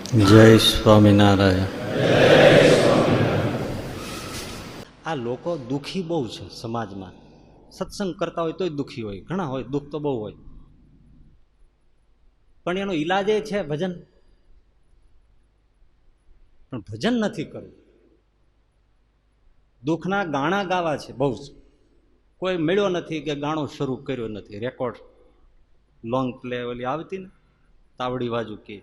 જય સ્વામિનારાયણ. આ લોકો દુઃખી બહુ છે સમાજમાં. સત્સંગ કરતા હોય તોય દુઃખી હોય, ઘણા હોય, દુઃખ તો બહુ હોય. પણ એનો ઈલાજ એ છે ભજન. પણ ભજન નથી કરવું. દુઃખના ગાણા ગાવા છે બહુ જ. કોઈ મળ્યો નથી કે ગાણો શરૂ કર્યો નથી. રેકોર્ડ લોંગ પ્લે ઓલી આવતી ને તાવડી બાજુ કે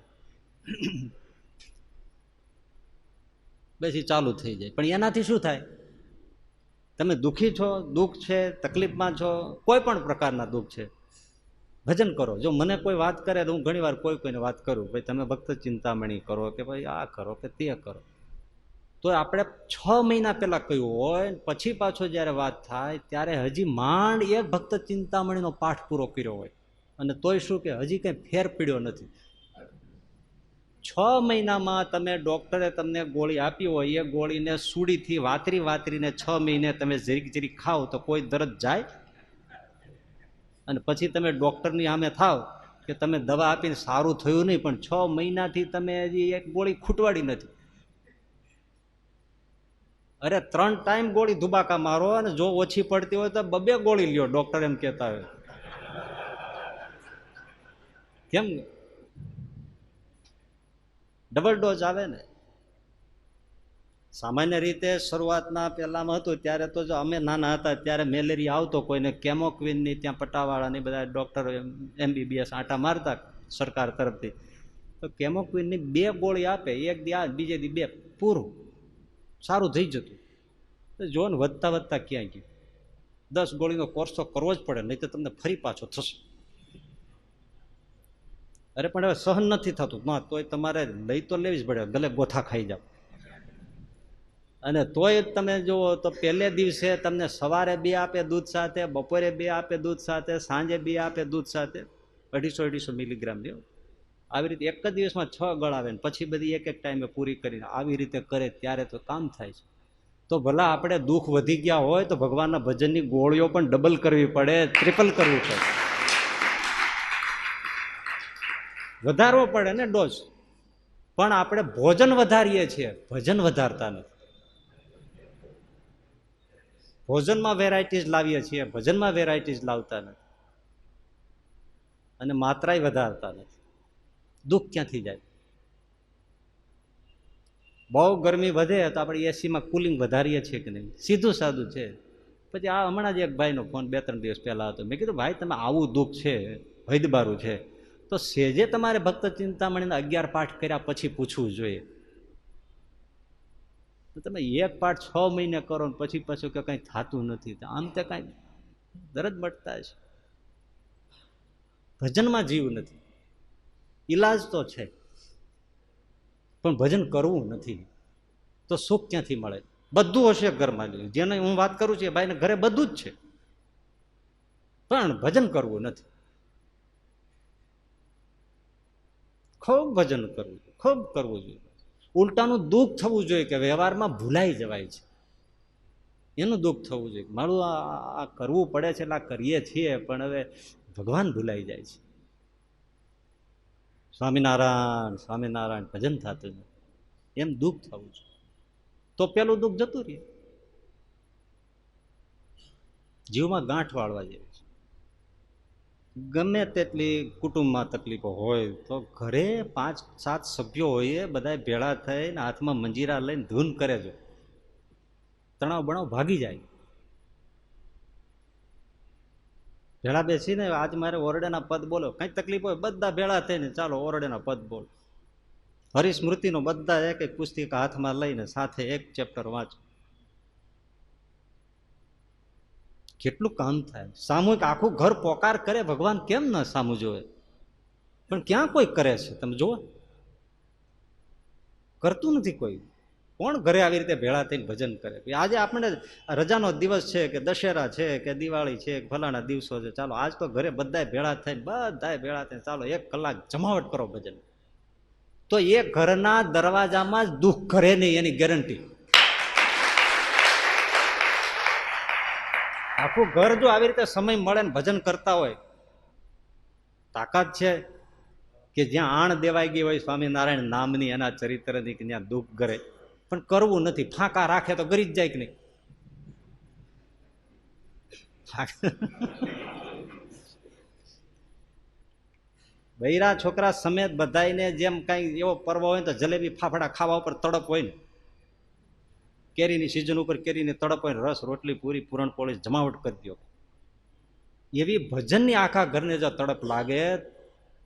પછી ચાલુ થઈ જાય. પણ એનાથી શું થાય? તમે દુઃખી છો, દુઃખ છે, તકલીફમાં છો, કોઈ પણ પ્રકારના દુઃખ છે, ભજન કરો. જો મને કોઈ વાત કરે તો હું ઘણી વાર કોઈને વાત કરું, ભાઈ તમે ભક્ત ચિંતામણી કરો કે ભાઈ આ કરો કે તે કરો, તો આપણે 6 મહિના પહેલા કહ્યું હોય, પછી પાછો જયારે વાત થાય ત્યારે હજી માંડ એક ભક્ત ચિંતામણીનો પાઠ પૂરો કર્યો હોય, અને તોય શું કે હજી કઈ ફેર પડ્યો નથી. 6 મહિનામાં તમે ડોક્ટરે તમને ગોળી આપી હોય, એ ગોળીને સુડીથી વાતરીને 6 મહિને તમે જરીક ખાવ તો કોઈ દર્દ જાય? અને પછી તમે ડોક્ટરની સામે થાવ કે તમે દવા આપીને સારું થયું નહીં, પણ 6 મહિનાથી તમે હજી એક ગોળી ખૂટવાડી નથી. અરે 3 ટાઈમ ગોળી ધુબાકા મારો, અને જો ઓછી પડતી હોય તો 2 ગોળી લ્યો, ડોક્ટર એમ કહેતા હોય. કેમ? ડબલ ડોઝ આવે ને. સામાન્ય રીતે શરૂઆતના પહેલામાં હતું ત્યારે તો જો અમે નાના હતા ત્યારે મેલેરિયા આવતો કોઈને, કેમોક્વિનની ત્યાં પટાવાળાની બધા ડોક્ટર MBBS આંટા મારતા સરકાર તરફથી, તો કેમોક્વિનની 2 ગોળી આપે, એક દી આ બીજે દી 2, પૂરું, સારું થઈ જતું. જો ને વધતા ક્યાં ગયું? 10 ગોળીનો કોર્સ તો કરવો જ પડે, નહીં તો તમને ફરી પાછો થશે. અરે પણ હવે સહન નથી થતું ના, તોય તમારે લઈ તો લેવી જ પડે, ગલે ગોથા ખાઈ જાવ. અને તોય તમે જુઓ તો પહેલે દિવસે તમને સવારે 2 આપે દૂધ સાથે, બપોરે 2 આપે દૂધ સાથે, સાંજે 2 આપે દૂધ સાથે, 250 મિલીગ્રામ લ્યો. આવી રીતે એક જ દિવસમાં 6 ગળાવે, પછી બધી એક ટાઈમે પૂરી કરીને આવી રીતે કરે ત્યારે તો કામ થાય છે. તો ભલા આપણે દુઃખ વધી ગયા હોય તો ભગવાનના ભજનની ગોળીઓ પણ ડબલ કરવી પડે, ટ્રિપલ કરવી પડે, વધારવો પડે ને ડોઝ. પણ આપણે ભોજન વધારીએ છીએ, ભજન વધારતા નથી. ભોજનમાં વેરાયટીઝ લાવીએ છીએ, ભજનમાં વેરાયટીઝ લાવતા નથી, અને માત્રાય વધારતા નથી. દુઃખ ક્યાંથી જાય? બહુ ગરમી વધે તો આપણે એસીમાં કુલિંગ વધારીએ છીએ કે નહીં? સીધું સાદું છે. પછી આ હમણાં જ એક ભાઈનો ફોન 2-3 દિવસ પહેલા હતો. મેં કીધું ભાઈ તમે આવું દુઃખ છે, હૈદબારું છે, તો સેજે તમારે ભક્ત ચિંતામણીના 11 પાઠ કર્યા પછી પૂછવું જોઈએ. તો તમે એક પાઠ 6 મહિને કરો ને પછી પાછું કે કંઈ થતું નથી, આમ તે કાંઈ દરદ મટતા છે. ભજનમાં જીવ નથી. ઈલાજ તો છે પણ ભજન કરવું નથી, તો સુખ ક્યાંથી મળે? બધું હશે ઘરમાં, જેને હું વાત કરું છું એ ભાઈને ઘરે બધું જ છે, પણ ભજન કરવું નથી. ખૂબ ભજન કરવું, ખૂબ કરવું જોઈએ. ઉલટાનું દુઃખ થવું જોઈએ કે વ્યવહારમાં ભૂલાઈ જવાય છે, એનું દુઃખ થવું જોઈએ. મારું આ કરવું પડે છે એટલે આ કરીએ છીએ, પણ હવે ભગવાન ભૂલાઈ જાય છે. સ્વામિનારાયણ સ્વામિનારાયણ ભજન થતું નથી, એમ દુઃખ થવું છે. તો પેલું દુઃખ જતું રહે. જીવમાં ગાંઠ વાળવા જેવી છે. ગમે તેટલી કુટુંબમાં તકલીફો હોય તો ઘરે 5-7 સભ્યો હોય, બધા ભેળા થઈને હાથમાં મંજીરા લઈને ધૂન કરે છે, તણાવ બણાવ ભાગી જાય. ભેળા બેસીને આજ મારે ઓરડાના પદ બોલો, કઈ તકલીફ હોય બધા ભેળા થઈને ચાલો ઓરડાના પદ બોલો. હરિસ્મૃતિનો બધા એક પુસ્તિકા હાથમાં લઈને સાથે એક ચેપ્ટર વાંચો. કેટલું કામ થાય. સામૂહિક આખું ઘર પોકાર કરે, ભગવાન કેમ ન સામું જોવે? પણ ક્યાં કોઈ કરે છે? તમે જુઓ, કરતું નથી કોઈ. કોણ ઘરે આવી રીતે ભેળા થઈને ભજન કરે? આજે આપણે રજાનો દિવસ છે કે દશેરા છે કે દિવાળી છે કે ફલાણા દિવસો છે, ચાલો આજ તો ઘરે બધાય ભેળા થઈને ચાલો 1 કલાક જમાવટ કરો ભજન. તો એ ઘરના દરવાજામાં જ દુઃખ કરે નહીં, એની ગેરંટી. આખું ઘર જો આવી રીતે સમય મળે ને ભજન કરતા હોય, તાકાત છે કે જ્યાં આણ દેવાઈ ગઈ હોય સ્વામિનારાયણ નામની એના ચરિત્રની, કે ત્યાં દુઃખ કરે, પણ કરવું નથી. ફાંકા રાખે તો ગરી જ જાય કે નહીં? બૈરા છોકરા સમેત બધાને જેમ કઈ એવો પર્વ હોય તો જલેબી ફાફડા ખાવા ઉપર તડપ હોય ને, કેરીની સિઝન ઉપર કેરીની તડપ હોય, રસ રોટલી પૂરી પૂરણપોળી જમાવટ કરી દો. એવી ભજનની આખા ઘરને જો તડપ લાગે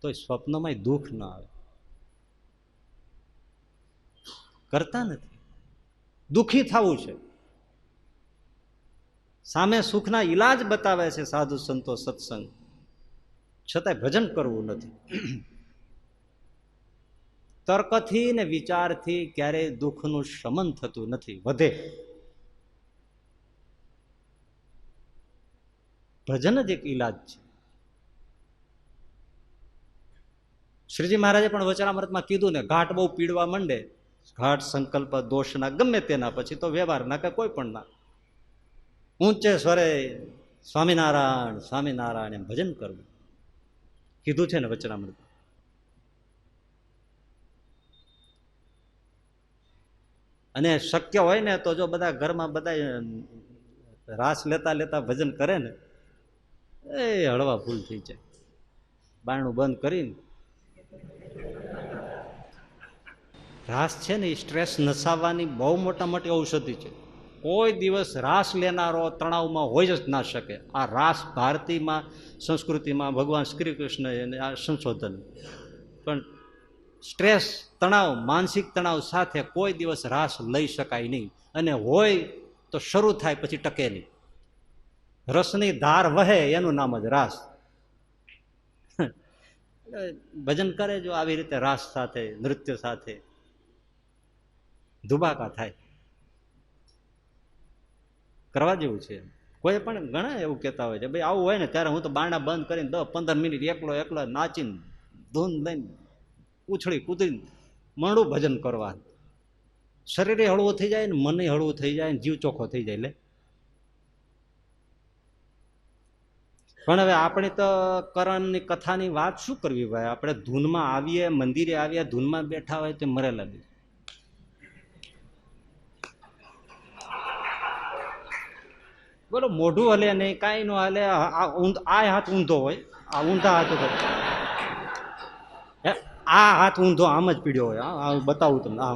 તો સ્વપ્નમાં દુઃખ ના આવે. કરતા નથી. દુઃખી થવું છે. સામે સુખના ઈલાજ બતાવે છે સાધુ સંતો સત્સંગ, છતાંય ભજન કરવું નથી. તર્કથી ને વિચારથી ક્યારેય દુઃખનું શમન થતું નથી, વધે. ભજન જ એક ઈલાજ છે. શ્રીજી મહારાજે પણ વચનામૃતમાં કીધું ને, ઘાટ બહુ પીડવા માંડે, ઘાટ સંકલ્પ દોષના ગમે તેના, પછી તો વ્યવહારના કે કોઈ પણ ના, ઊંચે સ્વરે સ્વામિનારાયણ સ્વામિનારાયણ એમ ભજન કરવું કીધું છે ને વચનામૃત. અને શક્ય હોય ને તો જો બધા ઘરમાં બધા રાસ લેતા લેતા ભજન કરે ને, એ હળવા ભૂલ થઈ જાય. બારણું બંધ કરીને રાસ છે ને, એ સ્ટ્રેસ નસાવવાની બહુ મોટા મોટી ઔષધિ છે. કોઈ દિવસ રાસ લેનારો તણાવમાં હોય જ ના શકે. આ રાસ ભારતીયમાં સંસ્કૃતિમાં ભગવાન શ્રી કૃષ્ણ એને આ સંશોધન. પણ સ્ટ્રેસ તણાવ, માનસિક તણાવ સાથે કોઈ દિવસ રાસ લઈ શકાય નહીં. અને હોય તો શરૂ થાય પછી ટકે નહીં. રસની ધાર વહે એનું નામ જ રાસ. ભજન કરે જો આવી રીતે રાસ સાથે, નૃત્ય સાથે, ધુબાકા થાય. કરવા જેવું છે. કોઈ પણ ઘણા એવું કહેતા હોય છે, ભાઈ આવું હોય ને ત્યારે હું તો બારણા બંધ કરીને 10-15 મિનિટ એકલો એકલો નાચીને ધૂન લઈને ઉછળી કૂદીને મળું ભજન કરવા. શરીરે હળવું થઈ જાય ને, મને હળવું થઈ જાય ને, જીવ ચોખ્ખો થઈ જાય. લે પણ હવે આપણી તો કરણની કથાની વાત શું કરવી ભાઈ? આપણે ધૂનમાં આવીએ, મંદિરે આવીએ, ધૂનમાં બેઠા હોય તો મરેલા દે. બોલો, મોઢું હલે નહીં, કાંઈ ન હલે. આ હાથ ઊંધો હોય, આ ઊંધા હાથ હોય, આ હાથ ઊંધો આમ જ પીડ્યો હોય. બતાવું તમને,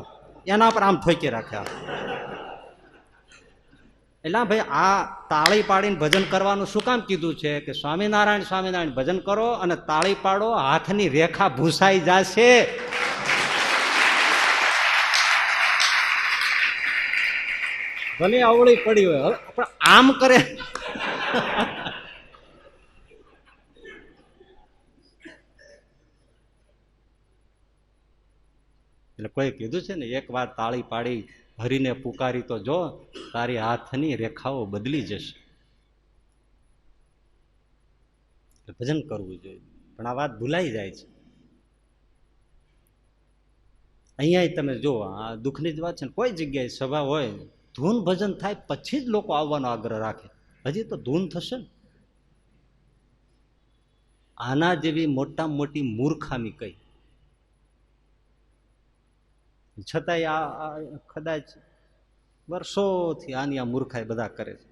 એના પર આમ ઠોકી રાખ્યા. એટલે ભાઈ આ તાળી પાડીને ભજન કરવાનું શું કામ કીધું છે? કે સ્વામિનારાયણ સ્વામિનારાયણ ભજન કરો અને તાળી પાડો, હાથની રેખા ભૂસાઈ જશે. ભલે અવળી પડી હોય પણ આમ કરે. એટલે કોઈ કીધું છે ને, એક વાર તાળી પાડી હરીને પુકારી તો જો, તારી હાથની રેખાઓ બદલી જશે. ભજન કરવું જોઈએ. પણ આ વાત ભૂલાઈ જાય છે. અહીંયા તમે જો, આ દુઃખની જ વાત છે ને, કોઈ જગ્યાએ સભા હોય, ધૂન ભજન થાય પછી જ લોકો આવવાનો આગ્રહ રાખે. હજી તો ધૂન થશે ને. આના જેવી મોટામાં મોટી મૂર્ખામી કઈ? છતાંય આ કદાચ વર્ષોથી આની આ મૂર્ખાઈ બધા કરે છે.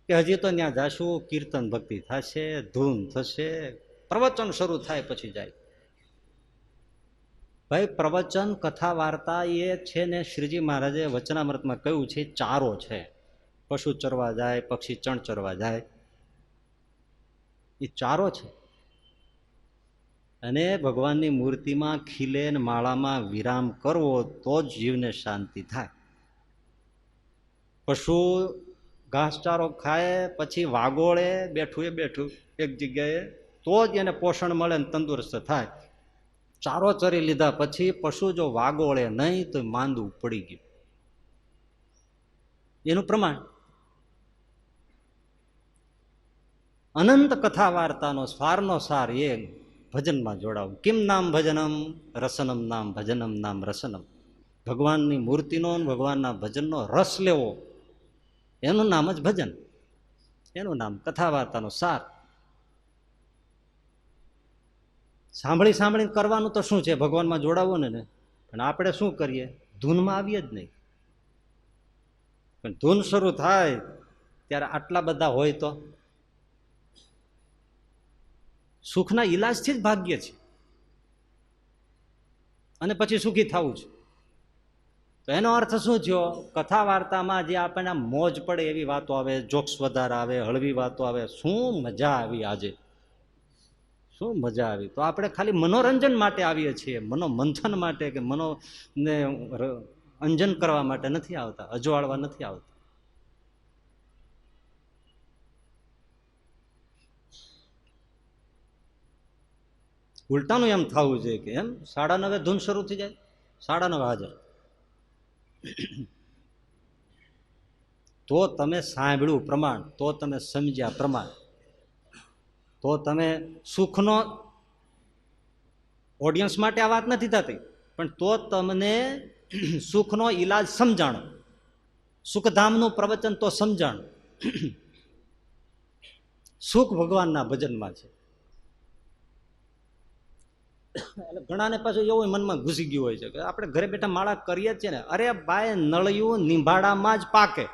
કે હજી તો ત્યાં જાશું, કીર્તન ભક્તિ થશે, ધૂન થશે, પ્રવચન શરૂ થાય પછી જાય. ભાઈ પ્રવચન કથા વાર્તા એ છે ને, શ્રીજી મહારાજે વચનામૃતમાં કહ્યું છે, ચારો છે. પશુ ચરવા જાય, પક્ષી ચણ ચરવા જાય, એ ચારો છે. અને ભગવાનની મૂર્તિમાં ખીલે ને માળામાં વિરામ કરવો તો જ જીવને શાંતિ થાય. પશુ ઘાસચારો ખાય પછી વાગોળે બેઠું એ બેઠું એક જગ્યાએ, તો જ એને પોષણ મળે ને તંદુરસ્ત થાય. ચારો ચરી લીધા પછી પશુ જો વાગોળે નહીં તો માંદું પડી ગયું. એનું પ્રમાણ અનંત કથા વાર્તાનો સારનો સાર એ ભજનમાં જોડાવું. કિમ નામ ભજનમ રસનમ નામ ભજનમ નામ રસનમ. ભગવાનની મૂર્તિનો, ભગવાનના ભજનનો રસ લેવો, એનું નામ જ ભજન, એનું નામ કથા વાર્તાનો સાર. સાંભળી સાંભળીને કરવાનું તો શું છે, ભગવાનમાં જોડાવવું ને. પણ આપણે શું કરીએ, ધૂનમાં આવીએ જ નહીં. પણ ધૂન શરૂ થાય ત્યારે આટલા બધા હોય તો સુખના ઈલાજથી જ ભાગ્ય છે, અને પછી સુખી થવું છે. તો એનો અર્થ શું થયો, કથા વાર્તામાં જે આપણને મોજ પડે એવી વાતો આવે, જોક્સ વધારે આવે, હળવી વાતો આવે, શું મજા આવી આજે, શું મજા આવી. તો આપણે ખાલી મનોરંજન માટે આવીએ છીએ, મનોમંથન માટે કે મનોને અંજન કરવા માટે નથી આવતા, અજવાળવા નથી આવતા. ઉલટાનું એમ થવું જોઈએ કે એમ 9:30 ધૂન શરૂ થઈ જાય, 9:30 હાજર. તો તમે સાંભળ્યું પ્રમાણ, તો તમે સમજ્યા પ્રમાણ, તો તમે સુખનો ઓડિયન્સ માટે આ વાત નથી થતી, પણ તો તમને સુખનો ઈલાજ સમજાણો, સુખધામનું પ્રવચન તો સમજાણો. સુખ ભગવાનના ભજનમાં છે. એટલે ઘણાને પાછું એવું મનમાં ઘૂસી ગયું હોય છે કે આપણે ઘરે બેઠા માળા કરીએ જ છે ને. અરે ભાઈ, નળિયું નિંભાડામાં જ પાકે.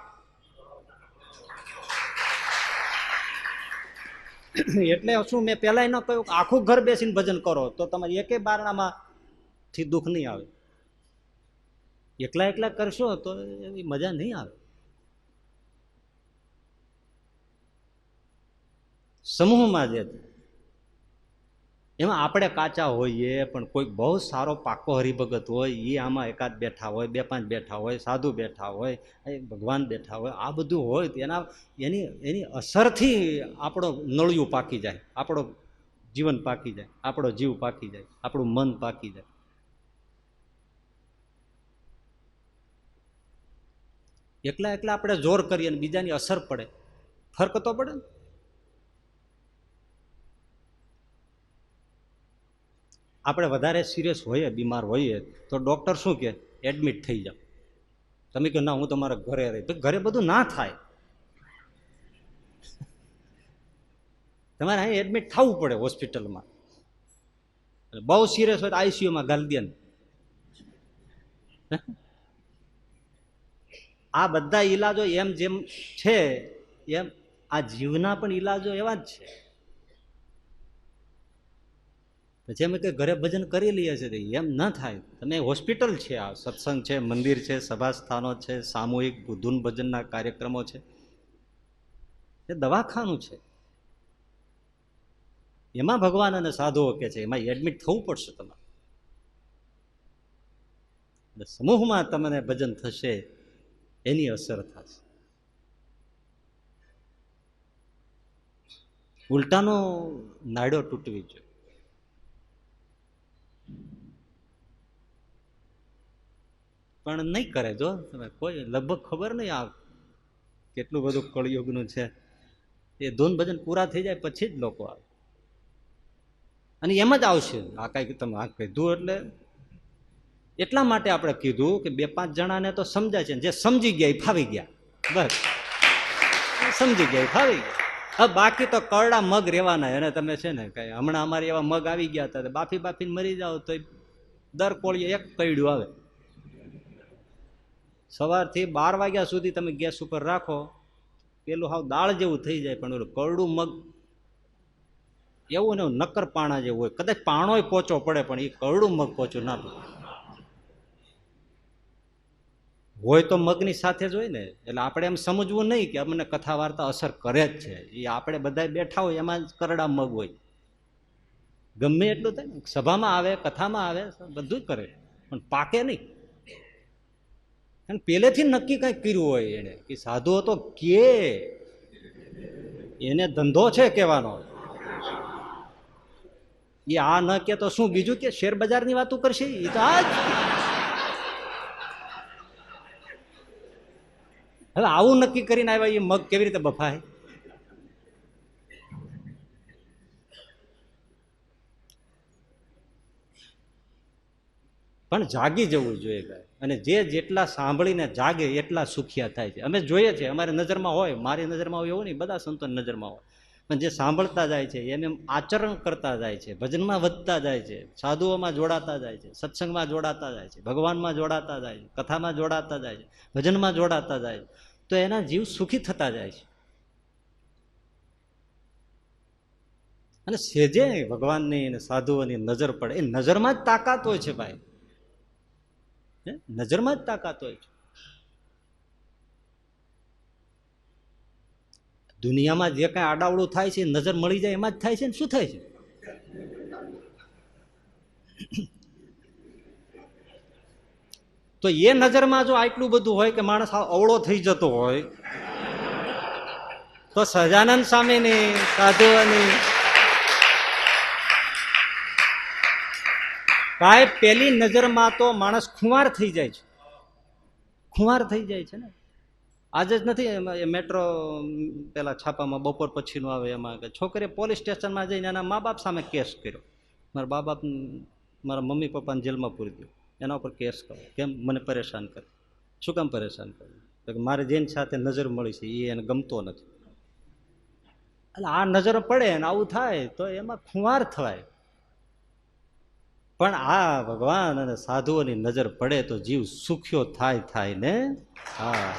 એટલે શું, મેં પેલા ન કહ્યું આખું ઘર બેસીને ભજન કરો તો તમારે એકે બારણામાંથી દુઃખ નહીં આવે. એકલા એકલા કરશો તો એવી મજા નહીં આવે. સમૂહમાં જે એમાં આપણે કાચા હોઈએ, પણ કોઈ બહુ સારો પાકો હરિભગત હોય, એ આમાં એકાદ બેઠા હોય, 2-5 બેઠા હોય, સાધુ બેઠા હોય, ભગવાન બેઠા હોય, આ બધું હોય તો એની અસરથી આપણો નળિયું પાકી જાય, આપણો જીવન પાકી જાય, આપણો જીવ પાકી જાય, આપણું મન પાકી જાય. એકલા એકલા આપણે જોર કરીએ અને બીજાની અસર પડે, ફરક તો પડે ને. આપણે વધારે સિરિયસ હોઈએ, બીમાર હોઈએ, તો ડૉક્ટર શું કે, એડમિટ થઈ જાઓ. તમે કહો ના, હું તમારા ઘરે રહી. ઘરે બધું ના થાય, તમારે અહીં એડમિટ થવું પડે હોસ્પિટલમાં. બહુ સિરિયસ હોય તો આઈસીયુમાં ગાલી દે. આ બધા ઈલાજો એમ જેમ છે એમ આ જીવના પણ ઈલાજો એવા જ છે. પછી અમે કંઈ ઘરે ભજન કરી લઈએ છીએ, એમ ન થાય. તમે હોસ્પિટલ છે, આ સત્સંગ છે, મંદિર છે, સભા સ્થાનો છે, સામૂહિક ધૂન ભજનના કાર્યક્રમો છે, એ દવાખાનું છે. એમાં ભગવાન અને સાધુઓ કે છે, એમાં એડમિટ થવું પડશે તમારે. સમૂહમાં તમને ભજન થશે, એની અસર થશે. ઉલટાનો નાડો તૂટવી જોઈએ. પણ નહીં કરે. જો તમે કોઈ લગભગ ખબર નહીં આ કેટલું બધું કળયુગનું છે. એ ધૂન ભજન પૂરા થઈ જાય પછી જ લોકો આવે, અને એમ જ આવશે. આ કાંઈ તમે આ કીધું એટલે એટલા માટે આપણે કીધું કે 2-5 જણાને તો સમજાય છે, જે સમજી ગયા એ ફાવી ગયા, બસ સમજી ગયા એ ફાવી ગયા. હવે બાકી તો કરડા મગ રહેવાના. એને તમે છે ને કઈ હમણાં અમારે એવા મગ આવી ગયા હતા, બાફી બાફીને મરી જાઓ તો દર કોળીએ એક કઈડું આવે. સવારથી 12 વાગ્યા સુધી તમે ગેસ ઉપર રાખો, પેલું હાવ દાળ જેવું થઈ જાય, પણ ઓલું કરડું મગ એવું ને નક્કર પાણા જેવું હોય. કદાચ પાણોય પોચો પડે, પણ એ કરડું મગ પોચું ના પડે હોય તો મગની સાથે જ હોય ને. એટલે આપણે એમ સમજવું નહીં કે અમને કથા વાર્તા અસર કરે જ છે. એ આપણે બધા બેઠા હોય એમાં જ કરડા મગ હોય. ગમે એટલું થાય ને, સભામાં આવે, કથામાં આવે, બધું જ કરે, પણ પાકે નહીં. અને પહેલેથી નક્કી કંઈક કર્યું હોય એને, કે સાધુઓ તો કે એને ધંધો છે કહેવાનો. એ આ ન કે તો શું બીજું કે શેર બજારની વાતો કરશે. એ તો આ જ. હવે આવું નક્કી કરીને આવ્યા, એ મગ કેવી રીતે બફાય? પણ જાગી જવું જોઈએ. અને જે જેટલા સાંભળીને જાગે એટલા સુખિયા થાય છે. અમે જોઈએ છીએ, અમારી નજરમાં હોય, મારી નજરમાં હોય એવું નહીં, બધા સંતોની નજરમાં હોય. પણ જે સાંભળતા જાય છે એમ એમ આચરણ કરતા જાય છે, ભજનમાં વધતા જાય છે, સાધુઓમાં જોડાતા જાય છે, સત્સંગમાં જોડાતા જાય છે, ભગવાનમાં જોડાતા જાય છે, કથામાં જોડાતા જાય છે, ભજનમાં જોડાતા જાય છે, તો એના જીવ સુખી થતા જાય છે. અને સેજે ભગવાનની અને સાધુઓની નજર પડે, એ નજરમાં જ તાકાત હોય છે ભાઈ, નજરમાં જ તાકાત હોય છે. દુનિયામાં જે કાંઈ આડાવડું થાય છે નજર મળી જાય એમાં જ થાય છે ને શું થાય છે? તો એ નજરમાં જો આટલું બધું હોય કે માણસ અવળો થઈ જતો હોય, તો સહજાનંદ સ્વામીની સાધુઓની કાંઈ પેલી નજરમાં તો માણસ ખુંવાર થઈ જાય છે, ખુંવાર થઈ જાય છે ને. આજે જ નથી મેટ્રો પેલા છાપામાં બપોર પછીનું આવે એમાં કે છોકરીએ પોલીસ સ્ટેશનમાં જઈને એના મા બાપ સામે કેસ કર્યો, મારા બા બાપ મારા મમ્મી પપ્પાને જેલમાં પૂરી દો, એના ઉપર કેસ કરો, કેમ મને પરેશાન કરે, શું કામ પરેશાન કરે? તો કે મારે જેની સાથે નજર મળી છે એ એને ગમતો નથી. એટલે આ નજર પડે ને આવું થાય તો એમાં ખુંવાર થવાય. પણ આ ભગવાન અને સાધુઓની નજર પડે તો જીવ સુખ્યો થાય ને. હા.